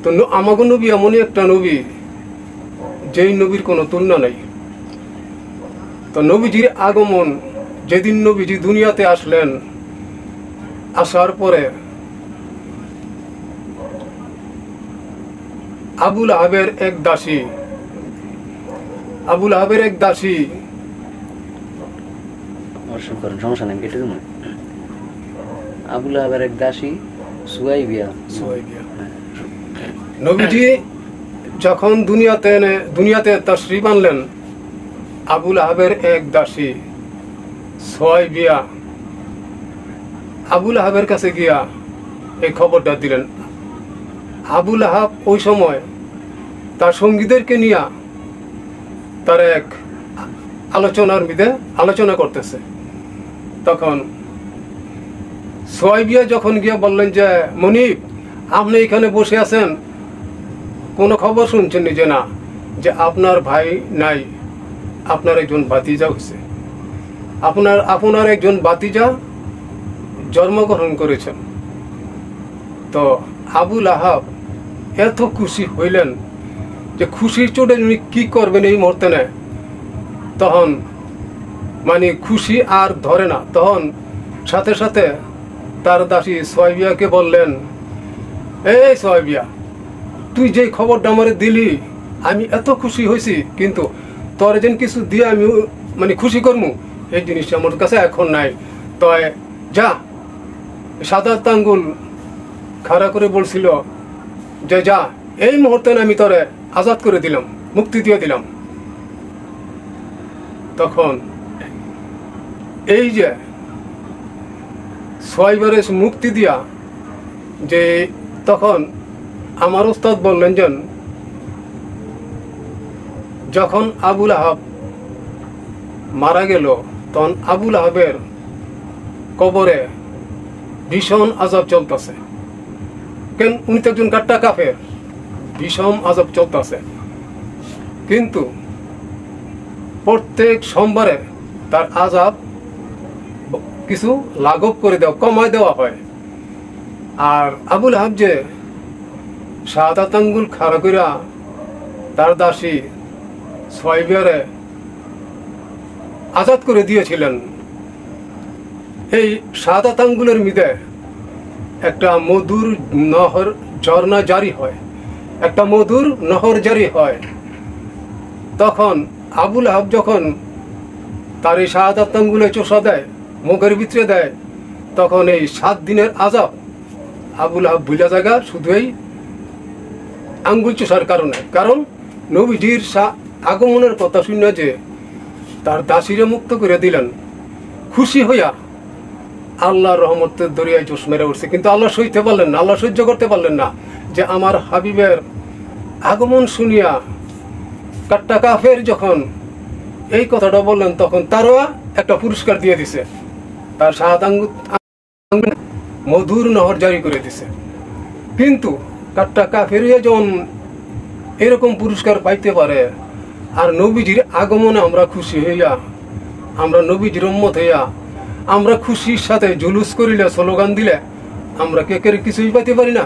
তো আমাগো নবী এমনই একটা নবী যেই নবীর কোনো তুলনা নাই। তো নবীজির আগমন যেদিন নবীজি দুনিয়াতে আসলেন, আসার পরে আবুল আহাবের এক দাসী নবীজি যখন দুনিয়াতে তাশরীফ আনলেন, আবুল আহাবের এক দাসী সুয়াইবিয়া আবুল আহাবের কাছে গিয়া এই খবরটা দিলেন। আবুল আহাব ওই সময় তার সঙ্গীদেরকে নিয়ে তার এক আলোচনা করতেছে। তখন সুয়াইবিয়া যখন গিয়া বললেন যে মনিব, আপনি এখানে বসে আছেন, কোনো খবর শুনছেন যে না, যে আপনার ভাই নাই, আপনার একজন ভাতিজা হয়েছে, আপনার একজন ভাতিজা জন্মগ্রহণ করেছেন। তো আবুল আহাব এত খুশি হইলেন যে খুশির চোটে উনি কি করবেন এই মুহূর্তে নেয়, তখন মানে খুশি আর ধরে না। তখন সাথে সাথে তার দাসী সুয়াইবিয়াকে বললেন, এই সুয়াইবিয়া, তুই যে খবরটা আমারে দিলি আমি এত খুশি হয়েছি, কিন্তু তোর যেন কিছু দিয়ে আমি মানে খুশি করবো এই জিনিসটা আমার কাছে এখন নাই। তো যা, সাদা আঙ্গুল খাড়া করে বলছিল যে যা, এই মুহূর্তে আমি তোরে আজাদ করে দিলাম, মুক্তি দিয়ে দিলাম। তখন এই যে সুয়াইবারে মুক্তি দিয়া, যে তখন আমার উস্তাদ বললেন যে যখন আবুল আহাব মারা গেল, তখন আবুল আহাবের কবরে ভীষণ আযাব চলতেছে। কেন, উনি তো একজন কাট্টা কাফের, ভীষণ আযাব চলতেছে। কিন্তু প্রত্যেক সোমবারে তার আযাব কিছু লাঘব করে কমায় দেওয়া হয়। আর আবুল আহাব যে শাহাদাত আঙ্গুল খাড়া কইরা তার দাসী সুয়াইবিয়ারে আজাদ করে দিয়েছিলেন, এই শাহাদাত আঙ্গুলের মিদে একটা মধুর নহর ঝর্ণা জারি হয়, একটা মধুর নহর জারি হয়। তখন আবুল আহাব যখন তার এই শাহাদাত আঙ্গুলে চোষা দেয়, মুখের ভিতরে দেয়, তখন এই 7 দিনের আযাব আবুল আহাব ভুলা জায়গা শুধু এই আঙ্গুল চোষার কারণে। কারণ নবীজির আগমনের কথা শুনে যে তার দাসীরে মুক্ত করে দিলেন, খুশি হইয়া আল্লাহর রহমতের দরিয়ায় জোশ মেরে উঠছে। কিন্তু আল্লাহ সইতে পারলেন না, আল্লাহ সহ্য করতে পারলেন না যে আমার হাবিবের আগমন শুনিয়া কাট্টা কাফের যখন এই কথাটা বললেন, তখন তারও একটা পুরস্কার দিয়ে দিছে, তার শাহাদাত মধুর নহর জারি করে দিছে। কিন্তু কাট্টা কাফের যখন এরকম পুরস্কার পাইতে পারে, আর নবীজির আগমনে আমরা খুশি হইয়া, আমরা নবীজির উম্মত হইয়া আমরা খুশির সাথে জুলুস করিলে, স্লোগান দিলে আমরা কে কিছুই পাইতে পারি না।